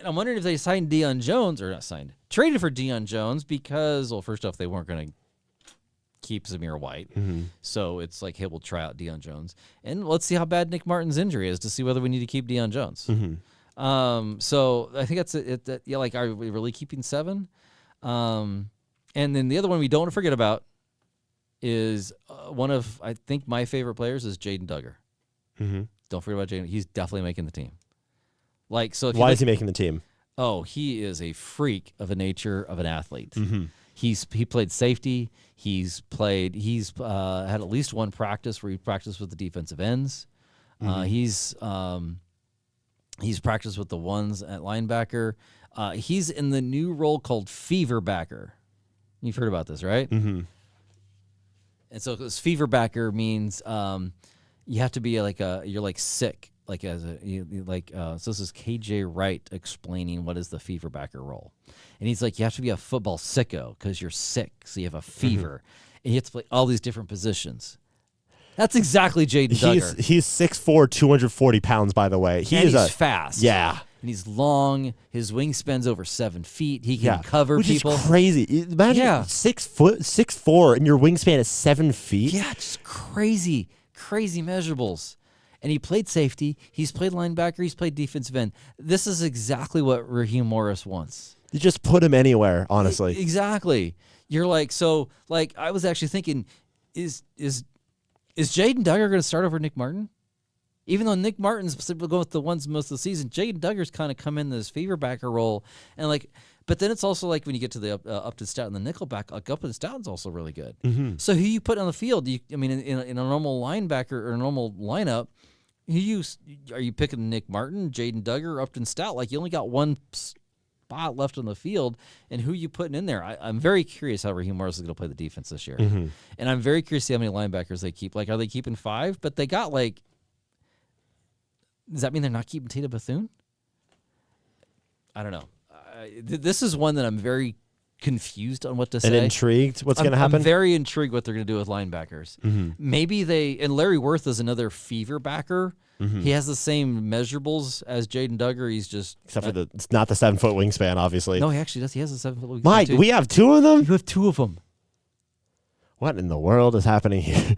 I'm wondering if they signed Deion Jones traded for Deion Jones because, well, first off, they weren't going to keep Zamir White. So it's like, hey, we'll try out Deion Jones and let's see how bad Nick Martin's injury is to see whether we need to keep Deion Jones. So I think that's it. Yeah, like, are we really keeping 7? And then the other one we don't forget about is one of, I think, my favorite players is Jaden Duggar. Don't forget about Jaden. He's definitely making the team. Like, so why is he making the team? Oh, he is a freak of a nature of an athlete. He played safety. He's had at least one practice where he practiced with the defensive ends. He's practiced with the ones at linebacker. He's in the new role called fever backer. You've heard about this, right? And so this fever backer means you have to be you're like sick, like so this is KJ Wright explaining what is the fever backer role, and he's like, you have to be a football sicko because you're sick, so you have a fever, and you have to play all these different positions. That's exactly Jaden Duggar. He's 6'4", 240 pounds, by the way. He's fast. Yeah. And he's long. His wingspan's over 7 feet. He can cover people. Which is crazy. Imagine 6'4", and your wingspan is 7 feet. Yeah, just crazy measurables. And he played safety. He's played linebacker. He's played defensive end. This is exactly what Raheem Morris wants. You just put him anywhere, honestly. Exactly. You're like, so, like, I was actually thinking, is Jaden Duggar going to start over Nick Martin? Even though Nick Martin's going with the ones most of the season, Jaden Duggar's kind of come in this fever backer role, and like, but then it's also like when you get to the Upton Stout and the nickel back, like Upton Stoughton's also really good. Mm-hmm. So who you put on the field? In a normal linebacker or a normal lineup, are you picking Nick Martin, Jaden Duggar, or Upton Stout? Like you only got one spot left on the field, and who you putting in there? I'm very curious how Raheem Morris is going to play the defense this year, and I'm very curious to see how many linebackers they keep. Like, are they keeping 5? But they got like. Does that mean they're not keeping Tatum Bethune? I don't know. This is one that I'm very confused on what to say. And intrigued what's going to happen? I'm very intrigued what they're going to do with linebackers. Mm-hmm. Maybe and Larry Worth is another fever backer. Mm-hmm. He has the same measurables as Jaden Duggar. He's just... Except for it's not the 7-foot wingspan, obviously. No, he actually does. He has a 7-foot wingspan, Mike, too. we have 2 of them? You have 2 of them. What in the world is happening here?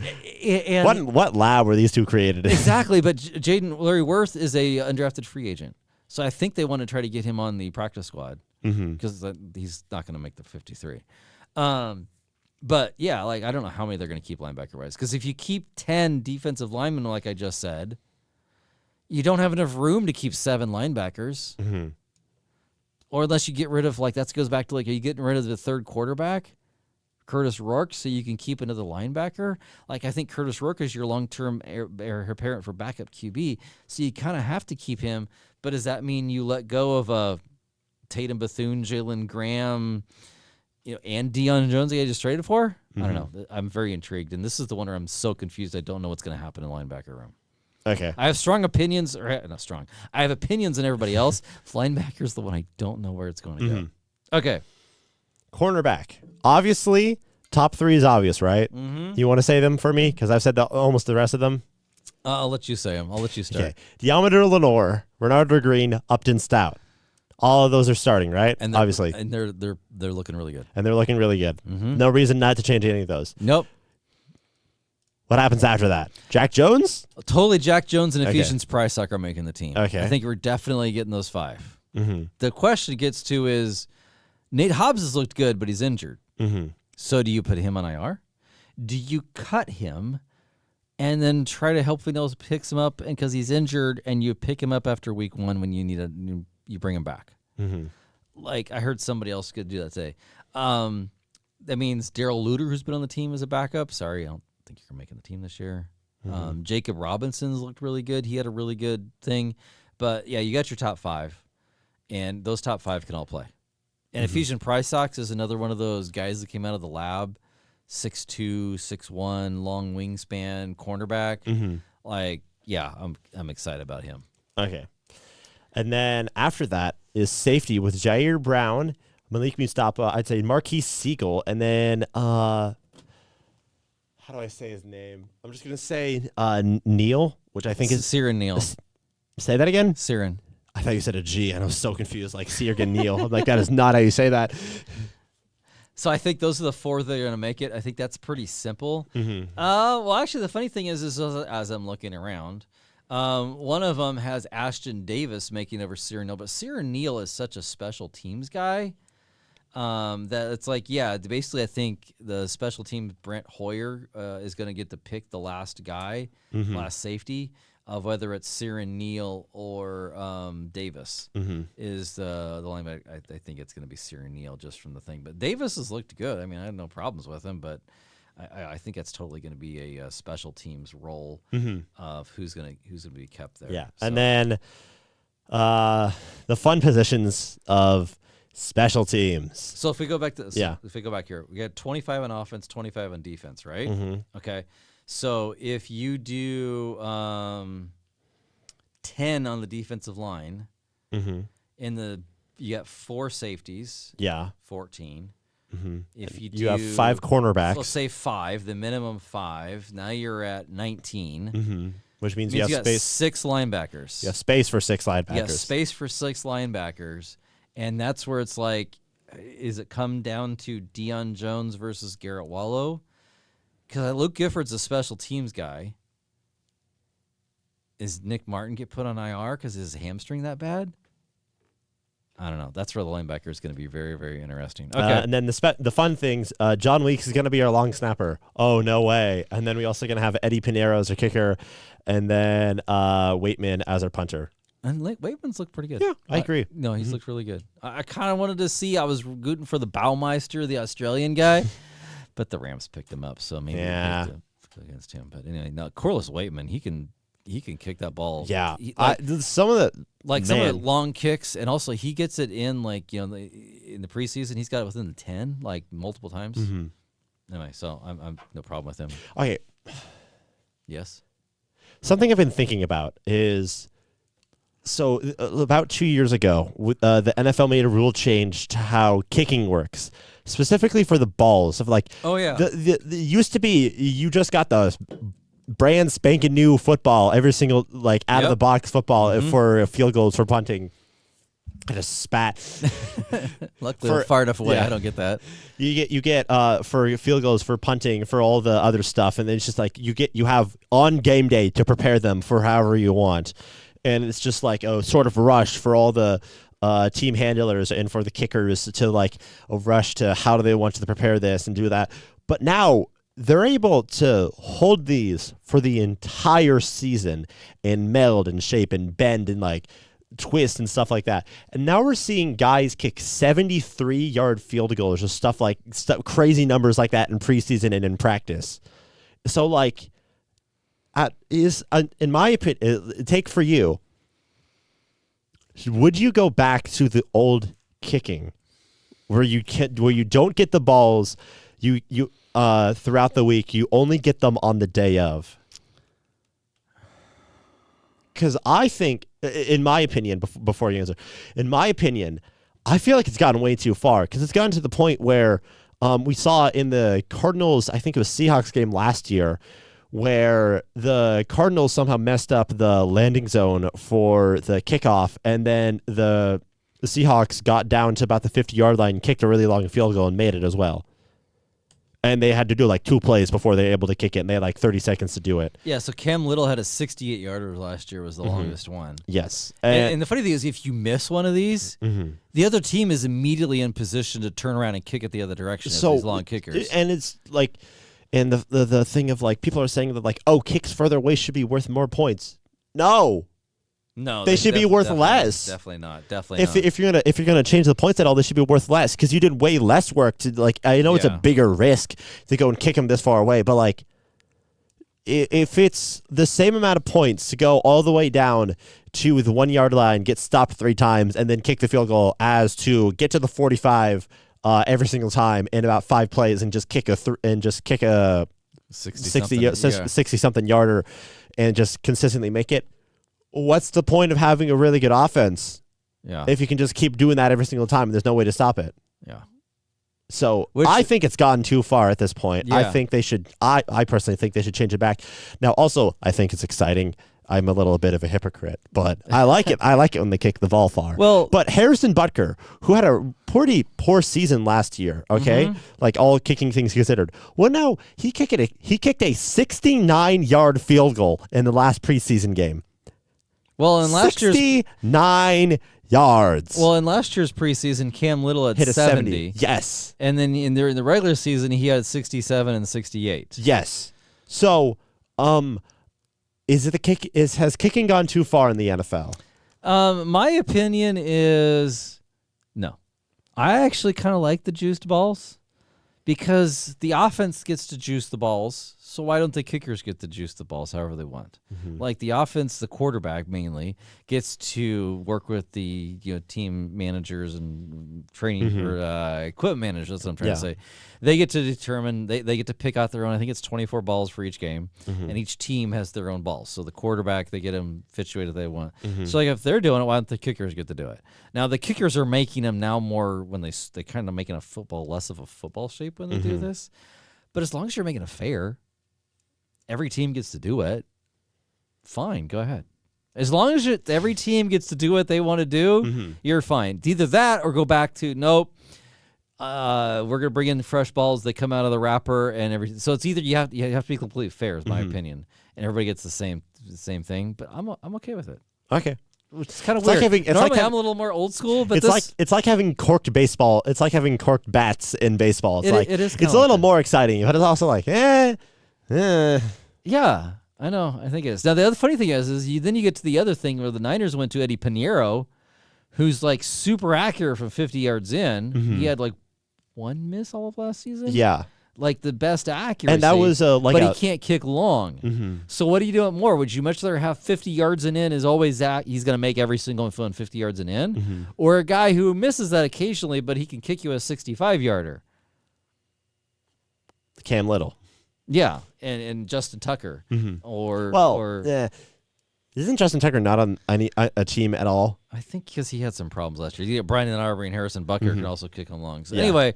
And what lab were these 2 created in? Exactly, but Larry Worth is a undrafted free agent. So I think they want to try to get him on the practice squad because he's not going to make the 53. But, yeah, like I don't know how many they're going to keep linebacker-wise. Because if you keep 10 defensive linemen, like I just said, you don't have enough room to keep 7 linebackers. Mm-hmm. Or unless you get rid of, like, that goes back to, like, are you getting rid of the third quarterback? Curtis Rourke, so you can keep another linebacker. Like, I think Curtis Rourke is your long-term heir apparent for backup QB, so you kind of have to keep him. But does that mean you let go of Tatum Bethune, Jalen Graham, and Deion Jones that I just traded for? I don't know. I'm very intrigued, and this is the one where I'm so confused. I don't know what's going to happen in the linebacker room. Okay. I have strong opinions, or not strong. I have opinions on everybody else. Linebacker's the one I don't know where it's going to go. Okay. Cornerback. Obviously, top 3 is obvious, right? Mm-hmm. You want to say them for me? Because I've said almost the rest of them. I'll let you say them. I'll let you start. Okay. Diameter Lenore, Bernardo Green, Upton Stout. All of those are starting, right? And obviously. And they're looking really good. And they're looking really good. Mm-hmm. No reason not to change any of those. Nope. What happens after that? Jack Jones? Totally Jack Jones and Ephesians Pricesuck are making the team. Okay. I think we're definitely getting those 5. Mm-hmm. The question it gets to is Nate Hobbs has looked good, but he's injured. Mm-hmm. So do you put him on IR? Do you cut him and then try to help Nels picks him up because he's injured and you pick him up after week 1 when you bring him back? Mm-hmm. Like I heard somebody else could do that today. That means Darrell Luter, who's been on the team as a backup. Sorry, I don't think you're making the team this year. Mm-hmm. Jacob Robinson's looked really good. He had a really good thing. But, yeah, you got your top 5, and those top 5 can all play. And Ephesian Pricesuck is another one of those guys that came out of the lab, 6'2", 6'1", long wingspan, cornerback. Mm-hmm. Like, yeah, I'm excited about him. Okay. And then after that is safety with Jair Brown, Malik Mustafa, I'd say Marquise Siegel, and then how do I say his name? I'm just going to say Neal, which I think is... Siran Neal. Say that again? Siran. I thought you said a G, and I was so confused, like Siran Neal. I'm like, that is not how you say that. So I think those are the 4 that are going to make it. I think that's pretty simple. Mm-hmm. Well, actually, the funny thing is as I'm looking around, one of them has Ashton Davis making over Siran Neal, but Siran Neal is such a special teams guy that it's like, yeah, basically I think the special team Brent Hoyer is going to get to pick the last guy, last safety, of whether it's Siran Neal or Davis is the linebacker. I think it's going to be Siran Neal just from the thing. But Davis has looked good. I mean, I had no problems with him, but I think that's totally going to be a special teams role of who's going to be kept there. Yeah, so. And then the fun positions of special teams. So if we go back to if we go back here, we got 25 on offense, 25 on defense, right? Mm-hmm. Okay. So if you do 10 on the defensive line, you got 4 safeties. Yeah. 14. Mm-hmm. If you have 5 cornerbacks. Let's say 5, the minimum 5. Now you're at 19. Mm-hmm. Which means you have got space. 6 linebackers. You have space for 6 linebackers. Yeah, space for 6 linebackers. And that's where it's like, is it come down to Deion Jones versus Garrett Wallow? Because Luke Gifford's a special teams guy. Is Nick Martin get put on IR because his hamstring that bad? I don't know. That's where the linebacker is going to be very, very interesting. Okay. And then the fun things, John Weeks is going to be our long snapper. Oh, no way. And then we also going to have Eddie Pinheiro as our kicker, and then Waitman as our punter. And Waitman's looked pretty good. Yeah, I agree. No, he's looked really good. I kind of wanted to see. I was rooting for the Baumeister, the Australian guy, but the Rams picked him up, so maybe against him. But anyway, no, Corliss Waitman, he can kick that ball. Yeah, some of the long kicks, and also he gets it in in the preseason. He's got it within the 10 multiple times. Mm-hmm. Anyway, so I'm no problem with him. Okay. Yes. Something I've been thinking about is, so about 2 years ago, the NFL made a rule change to how kicking works, specifically for the balls. Of oh yeah, the used to be you just got the brand spanking new football every single out of the box football for field goals, for punting. I just spat. Luckily, we're far enough away. Yeah. I don't get that. You get for field goals, for punting, for all the other stuff, and then it's just you have on game day to prepare them for however you want, and it's just a sort of rush for all the team handlers and for the kickers to a rush to how do they want to prepare this and do that. But now they're able to hold these for the entire season and meld and shape and bend and twist and stuff like that. And now we're seeing guys kick 73-yard field goals, just stuff crazy numbers like that in preseason and in practice. So in my opinion, take for you, would you go back to the old kicking where you don't get the balls you throughout the week, you only get them on the day of? Because I think, in my opinion, before you answer, in my opinion, I feel like it's gotten way too far, because it's gotten to the point where we saw in the Cardinals, I think it was Seahawks game last year, where the Cardinals somehow messed up the landing zone for the kickoff, and then the Seahawks got down to about the 50-yard line, kicked a really long field goal, and made it as well. And they had to do 2 plays before they were able to kick it, and they had 30 seconds to do it. Yeah, so Cam Little had a 68-yarder last year, was the longest one. Yes. And the funny thing is, if you miss one of these, the other team is immediately in position to turn around and kick it the other direction as these long kickers. And it's and the thing of people are saying that kicks further away should be worth more points. No, they should be worth less. Definitely not. If you're gonna change the points at all, they should be worth less, because you did way less work to I know it's a bigger risk to go and kick them this far away, but if it's the same amount of points to go all the way down to the 1-yard line, get stopped 3 times, and then kick the field goal, as to get to the 45 every single time in about 5 plays and just kick a 60-something yarder and just consistently make it. What's the point of having a really good offense if you can just keep doing that every single time and there's no way to stop it? Yeah. So I think it's gotten too far at this point. Yeah. I think they should. I personally think they should change it back. Now, also, I think it's exciting. I'm a little bit of a hypocrite, but I like it. I like it when they kick the ball far. Well, but Harrison Butker, who had a pretty poor season last year, okay, all kicking things considered. Well, no, he kicked a 69-yard field goal in the last preseason game. Well, in last 69 yards. Well, in last year's preseason, Cam Little had hit 70. Yes. And then in the regular season, he had 67 and 68. Yes. So, has kicking gone too far in the NFL? My opinion is no. I actually kind of like the juiced balls, because the offense gets to juice the balls. So why don't the kickers get to juice the balls however they want? The offense, the quarterback mainly, gets to work with the team managers and training or equipment managers. That's what I'm trying to say. They get to determine. They get to pick out their own. I think it's 24 balls for each game, and each team has their own balls. So the quarterback, they get them situated they want. So if they're doing it, why don't the kickers get to do it? Now the kickers are making them now more when they kind of making a football less of a football shape when they do this. But as long as you're making it fair, every team gets to do it. Fine, go ahead. As long as every team gets to do what they want to do, you're fine. Either that or go back to, nope, we're going to bring in fresh balls. They come out of the wrapper and everything. So it's either you have to be completely fair, is my opinion, and everybody gets the same thing. But I'm okay with it. Okay. which is kind of It's like weird. having- it's Normally, like I'm a little more old school, but it's like having corked baseball. It's like having corked bats in baseball. It's it is kinda it's a like little that. more exciting, but it's also like Yeah, I know. I think it is. Now, the other funny thing is then you get to the other thing where the Niners went to Eddie Pinheiro, who's like super accurate from 50 yards in. He had like one miss all of last season. yeah. Like the best accuracy. And that was but he can't kick long. So what do you do more? Would you much rather have 50 yards and in is always that he's going to make every single one 50 yards and in, or a guy who misses that occasionally, but he can kick you a 65-yarder? Cam Little. Yeah, and Justin Tucker, Isn't Justin Tucker not on a team at all? I think because he had some problems last year. You get Brian and Arbery and Harrison Butker can also kick him long. So Yeah. anyway,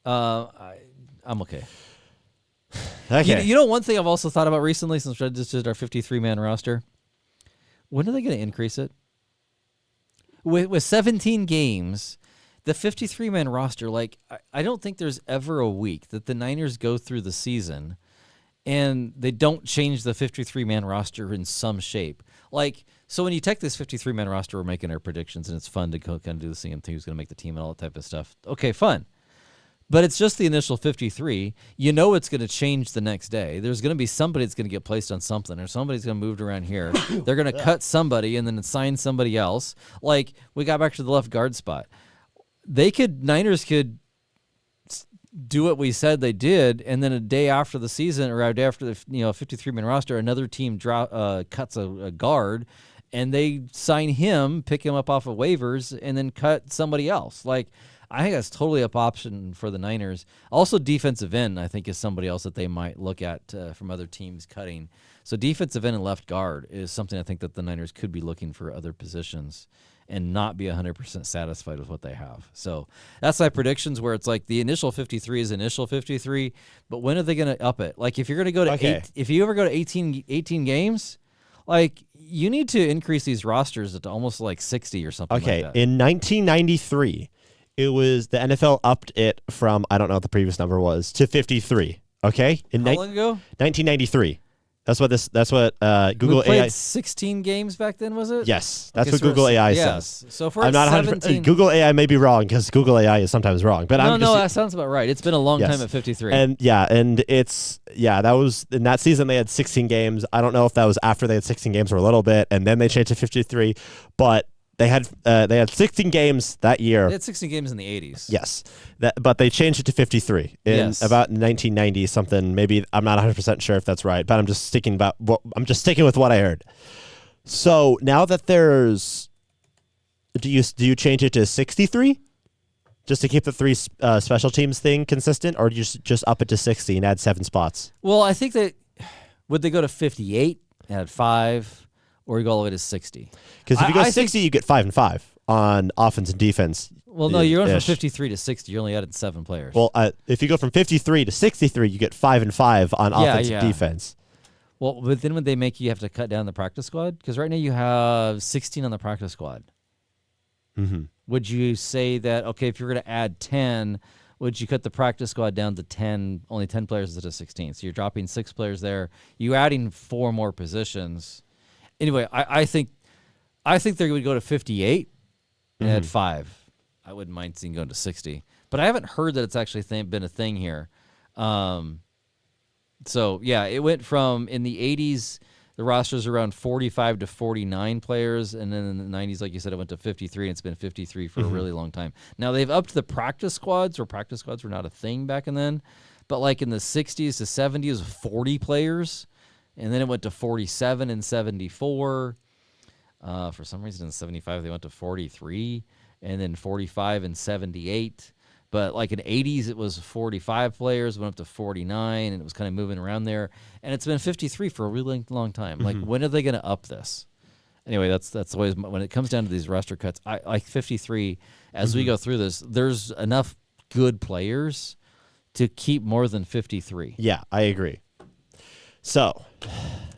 I'm okay. Okay. You know, one thing I've also thought about recently since we just did our 53-man roster, when are they going to increase it? With 17 games, the 53-man roster, like, I don't think there's ever a week that the Niners go through the season and they don't change the 53-man roster in some shape. Like, so when you take this 53-man roster, we're making our predictions, and it's fun to kind of do the same thing, who's going to make the team and all that type of stuff. Okay, fun. But it's just the initial 53. You know it's going to change the next day. There's going to be somebody that's going to get placed on something, or somebody's going to move around here. They're going to cut somebody and then assign somebody else. Like, we got back to the left guard spot. Niners could do what we said they did, and then a day after the season, or a day after the 53-man roster, another team cuts a guard, and they sign him, pick him up off of waivers, and then cut somebody else. Like, I think that's totally up option for the Niners. Also, defensive end, I think, is somebody else that they might look at from other teams cutting. So defensive end and left guard is something I think that the Niners could be looking for other positions and not be 100% satisfied with what they have. So that's my predictions, where it's like the initial 53 is initial 53, but when are they going to up it? Like, if you're going to go to if you ever go to 18 games, like, you need to increase these rosters to almost like 60 or something like that. In 1993, it was the NFL upped it from, I don't know what the previous number was, to 53. Okay? How long ago? 1993. That's what Google we played AI 16 games back then, was it? Yes, that's what Google AI says. So if we're I'm at not 17, Google AI may be wrong, because Google AI is sometimes wrong, but that sounds about right. It's been a long time at 53. And that was in that season they had 16 games. I don't know if that was after they had 16 games or a little bit, and then they changed to 53, but they had 16 games that year. They had 16 games in the 80s. Yes, but they changed it to 53 in about 1990 something. Maybe I'm not 100% sure if that's right, but I'm just sticking with what I heard. So now that do you change it to 63 just to keep the three special teams thing consistent, or do you just up it to 60 and add 7 spots? Well, I think that would they go to 58 and add 5, or you go all the way to 60? Because if you go 60, you get 5 and 5 on offense and defense. Well, no, you're going from 53 to 60. You only added 7 players. Well, if you go from 53 to 63, you get 5 and 5 on offense and defense. Well, but then would they make you have to cut down the practice squad? Because right now you have 16 on the practice squad. Mm-hmm. Would you say that, okay, if you're going to add 10, would you cut the practice squad down to 10, only 10 players instead of 16? So you're dropping 6 players there. You're adding 4 more positions. Anyway, I think they would go to 58 and add 5. I wouldn't mind seeing going to 60, but I haven't heard that it's actually been a thing here. So yeah, it went from, in the 80s, the roster's around 45 to 49 players, and then in the 90s, like you said, it went to 53, and it's been 53 for a really long time. Now they've upped the practice squads, where practice squads were not a thing back then, but like in the 60s to 70s, 40 players. And then it went to 47 and 74. For some reason in 75, they went to 43. And then 45 and 78. But like in 80s, it was 45 players, went up to 49, and it was kind of moving around there. And it's been 53 for a really long time. Like, when are they going to up this? Anyway, that's always, when it comes down to these roster cuts, I like 53. As we go through this, there's enough good players to keep more than 53. Yeah, I agree. So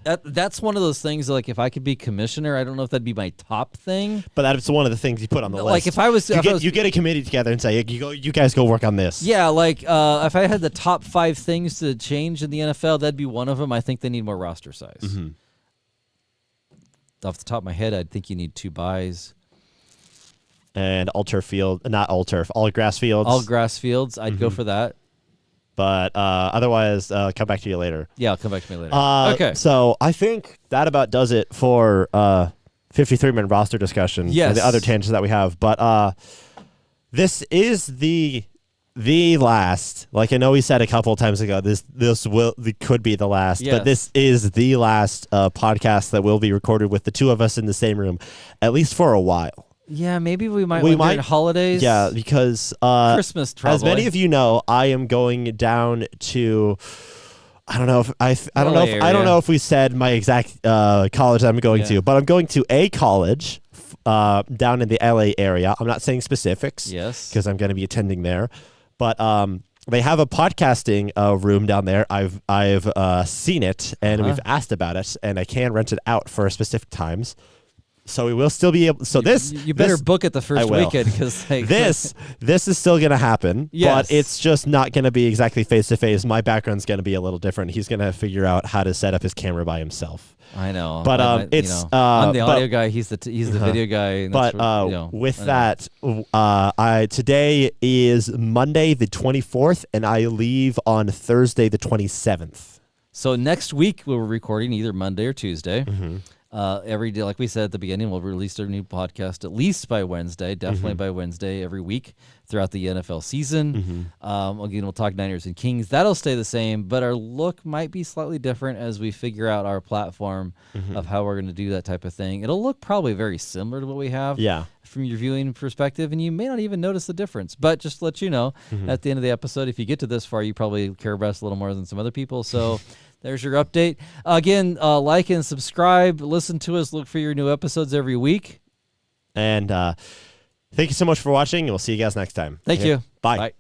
that's one of those things, like, if I could be commissioner, I don't know if that'd be my top thing. But that's one of the things you put on the list. Like, if I was... You get a committee together and say, you guys go work on this. Yeah, like, if I had the top 5 things to change in the NFL, that'd be one of them. I think they need more roster size. Mm-hmm. off the top of my head, I think you need 2 buys. And all turf field, not all turf, all grass fields. All grass fields. I'd go for that. But otherwise, come back to you later. Yeah, I'll come back to me later. Okay. So I think that about does it for 53-man roster discussion. Yes. And the other tangents that we have. But this is the last. Like I know we said a couple of times ago, this could be the last. Yes. But this is the last podcast that will be recorded with the two of us in the same room, at least for a while. Yeah, maybe we might during holidays. Yeah, because Christmas trouble. as many of you know, I am going down to I don't know if we said my exact college I'm going to, but I'm going to a college down in the LA area. I'm not saying specifics, yes, because I'm going to be attending there, but they have a podcasting room down there. I've seen it and we've asked about it, and I can rent it out for specific times. So we will still be able. So you better book it the first weekend, because this is still going to happen. Yes. But it's just not going to be exactly face to face. My background's going to be a little different. He's going to figure out how to set up his camera by himself. I know, but I'm the audio guy. He's the video guy. And but with that, today is Monday the 24th, and I leave on Thursday the 27th. So next week we're recording either Monday or Tuesday. Every day, like we said at the beginning, we'll release our new podcast at least by Wednesday, definitely by Wednesday every week throughout the NFL season. Again, we'll talk Niners and Kings. That'll stay the same, but our look might be slightly different as we figure out our platform of how we're going to do that type of thing. It'll look probably very similar to what we have from your viewing perspective, and you may not even notice the difference. But just to let you know, at the end of the episode, if you get to this far, you probably care about us a little more than some other people. So there's your update. Again, like and subscribe. Listen to us. Look for your new episodes every week. And thank you so much for watching, and we'll see you guys next time. Thank you. Bye. Bye.